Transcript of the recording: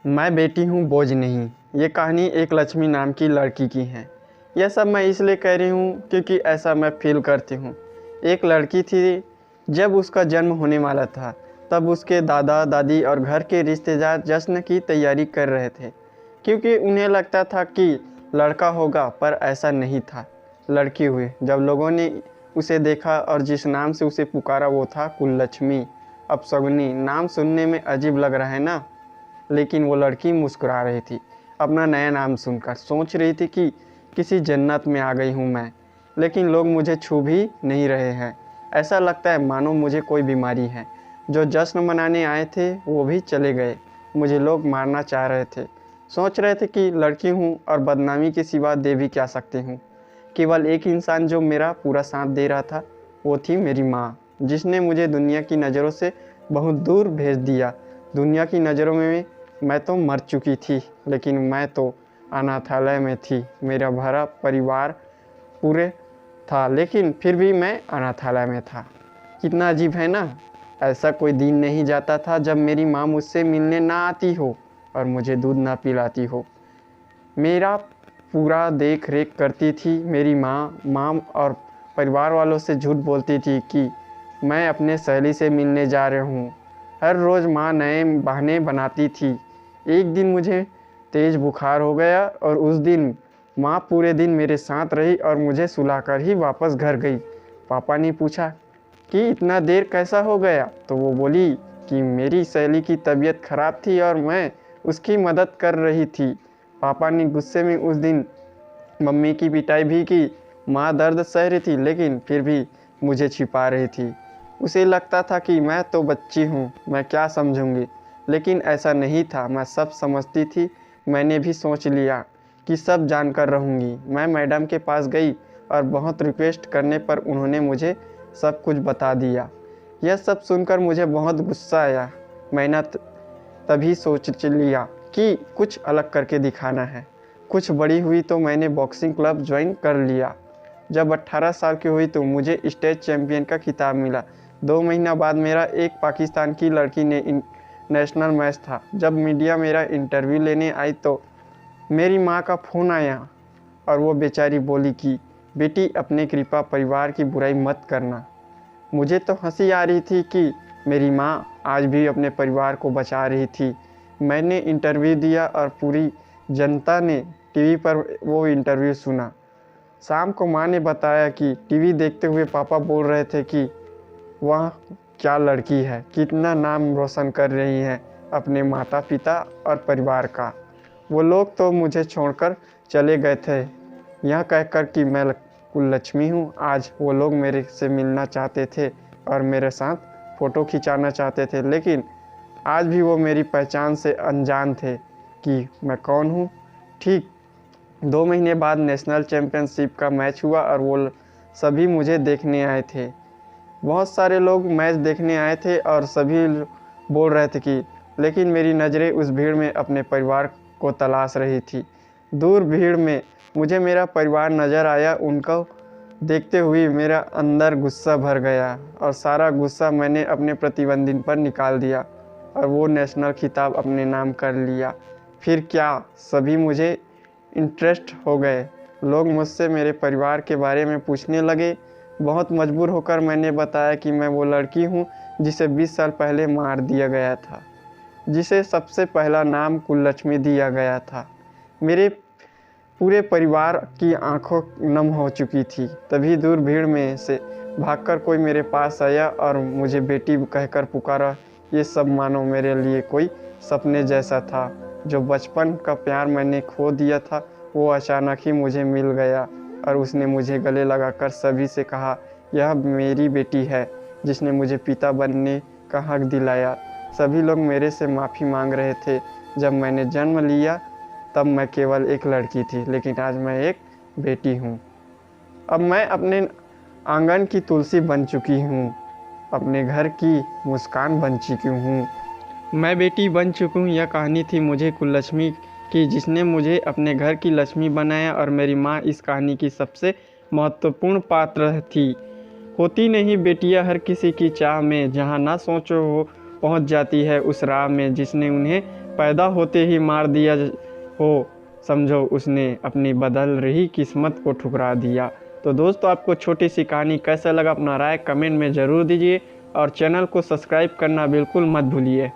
मैं बेटी हूँ बोझ नहीं। ये कहानी एक लक्ष्मी नाम की लड़की की है। यह सब मैं इसलिए कह रही हूँ क्योंकि ऐसा मैं फील करती हूँ। एक लड़की थी, जब उसका जन्म होने वाला था तब उसके दादा दादी और घर के रिश्तेदार जश्न की तैयारी कर रहे थे, क्योंकि उन्हें लगता था कि लड़का होगा, पर ऐसा नहीं था, लड़की हुई। जब लोगों ने उसे देखा और जिस नाम से उसे पुकारा वो था कुललक्ष्मी। अपशगुनी नाम सुनने में अजीब लग रहा है ना, लेकिन वो लड़की मुस्कुरा रही थी अपना नया नाम सुनकर। सोच रही थी कि किसी जन्नत में आ गई हूँ मैं, लेकिन लोग मुझे छू भी नहीं रहे हैं। ऐसा लगता है मानो मुझे कोई बीमारी है। जो जश्न मनाने आए थे वो भी चले गए। मुझे लोग मारना चाह रहे थे। सोच रहे थे कि लड़की हूँ और बदनामी के सिवा दे भी क्या सकती हूँ। केवल एक इंसान जो मेरा पूरा साथ दे रहा था वो थी मेरी माँ, जिसने मुझे दुनिया की नज़रों से बहुत दूर भेज दिया। दुनिया की नज़रों में मैं तो मर चुकी थी, लेकिन मैं तो अनाथालय में थी। मेरा भरा परिवार पूरे था, लेकिन फिर भी मैं अनाथालय में था। कितना अजीब है ना। ऐसा कोई दिन नहीं जाता था जब मेरी माँ मुझसे मिलने ना आती हो और मुझे दूध ना पिलाती हो। मेरा पूरा देख रेख करती थी मेरी माँ और परिवार वालों से झूठ बोलती थी कि मैं अपने सहेली से मिलने जा रही हूँ। हर रोज़ माँ नए बहाने बनाती थी। एक दिन मुझे तेज़ बुखार हो गया और उस दिन माँ पूरे दिन मेरे साथ रही और मुझे सुलाकर ही वापस घर गई। पापा ने पूछा कि इतना देर कैसा हो गया, तो वो बोली कि मेरी सहेली की तबीयत खराब थी और मैं उसकी मदद कर रही थी। पापा ने गुस्से में उस दिन मम्मी की पिटाई भी की। माँ दर्द सह रही थी, लेकिन फिर भी मुझे छिपा रही थी। उसे लगता था कि मैं तो बच्ची हूँ, मैं क्या समझूंगी, लेकिन ऐसा नहीं था। मैं सब समझती थी। मैंने भी सोच लिया कि सब जानकर रहूँगी। मैं मैडम के पास गई और बहुत रिक्वेस्ट करने पर उन्होंने मुझे सब कुछ बता दिया। यह सब सुनकर मुझे बहुत गुस्सा आया। मैंने तभी सोच लिया कि कुछ अलग करके दिखाना है। कुछ बड़ी हुई तो मैंने बॉक्सिंग क्लब ज्वाइन कर लिया। जब 18 साल की हुई तो मुझे स्टेट चैम्पियन का खिताब मिला। 2 महीना बाद मेरा एक पाकिस्तान की लड़की ने नेशनल मैच था। जब मीडिया मेरा इंटरव्यू लेने आई तो मेरी माँ का फ़ोन आया और वो बेचारी बोली कि बेटी, अपने कृपा परिवार की बुराई मत करना। मुझे तो हंसी आ रही थी कि मेरी माँ आज भी अपने परिवार को बचा रही थी। मैंने इंटरव्यू दिया और पूरी जनता ने टीवी पर वो इंटरव्यू सुना। शाम को माँ ने बताया कि टीवी देखते हुए पापा बोल रहे थे कि वह क्या लड़की है, कितना नाम रोशन कर रही है अपने माता पिता और परिवार का। वो लोग तो मुझे छोड़कर चले गए थे यह कहकर कि मैं कुललक्ष्मी हूँ। आज वो लोग मेरे से मिलना चाहते थे और मेरे साथ फ़ोटो खिंचाना चाहते थे, लेकिन आज भी वो मेरी पहचान से अनजान थे कि मैं कौन हूँ। ठीक 2 महीने बाद नेशनल चैम्पियनशिप का मैच हुआ और वो सभी मुझे देखने आए थे। बहुत सारे लोग मैच देखने आए थे और सभी बोल रहे थे कि, लेकिन मेरी नज़रें उस भीड़ में अपने परिवार को तलाश रही थी। दूर भीड़ में मुझे मेरा परिवार नज़र आया। उनको देखते हुए मेरा अंदर गुस्सा भर गया और सारा गुस्सा मैंने अपने प्रतिद्वंदी पर निकाल दिया और वो नेशनल खिताब अपने नाम कर लिया। फिर क्या, सभी मुझे इंटरेस्ट हो गए। लोग मुझसे मेरे परिवार के बारे में पूछने लगे। बहुत मजबूर होकर मैंने बताया कि मैं वो लड़की हूँ जिसे 20 साल पहले मार दिया गया था, जिसे सबसे पहला नाम कुललक्ष्मी दिया गया था। मेरे पूरे परिवार की आंखों नम हो चुकी थी। तभी दूर भीड़ में से भागकर कोई मेरे पास आया और मुझे बेटी कहकर पुकारा। ये सब मानो मेरे लिए कोई सपने जैसा था। जो बचपन का प्यार मैंने खो दिया था वो अचानक ही मुझे मिल गया और उसने मुझे गले लगाकर सभी से कहा, यह मेरी बेटी है जिसने मुझे पिता बनने का हक दिलाया। सभी लोग मेरे से माफ़ी मांग रहे थे। जब मैंने जन्म लिया तब मैं केवल एक लड़की थी, लेकिन आज मैं एक बेटी हूँ। अब मैं अपने आंगन की तुलसी बन चुकी हूँ, अपने घर की मुस्कान बन चुकी हूँ। मैं बेटी बन चुकी हूँ। यह कहानी थी मुझे कुललक्ष्मी की, जिसने मुझे अपने घर की लक्ष्मी बनाया और मेरी माँ इस कहानी की सबसे महत्वपूर्ण पात्र थी। होती नहीं बेटियाँ हर किसी की चाह में, जहाँ ना सोचो हो पहुँच जाती है उस राह में जिसने उन्हें पैदा होते ही मार दिया हो, समझो उसने अपनी बदल रही किस्मत को ठुकरा दिया। तो दोस्तों, आपको छोटी सी कहानी कैसा लगा अपना राय कमेंट में ज़रूर दीजिए और चैनल को सब्सक्राइब करना बिल्कुल मत भूलिए।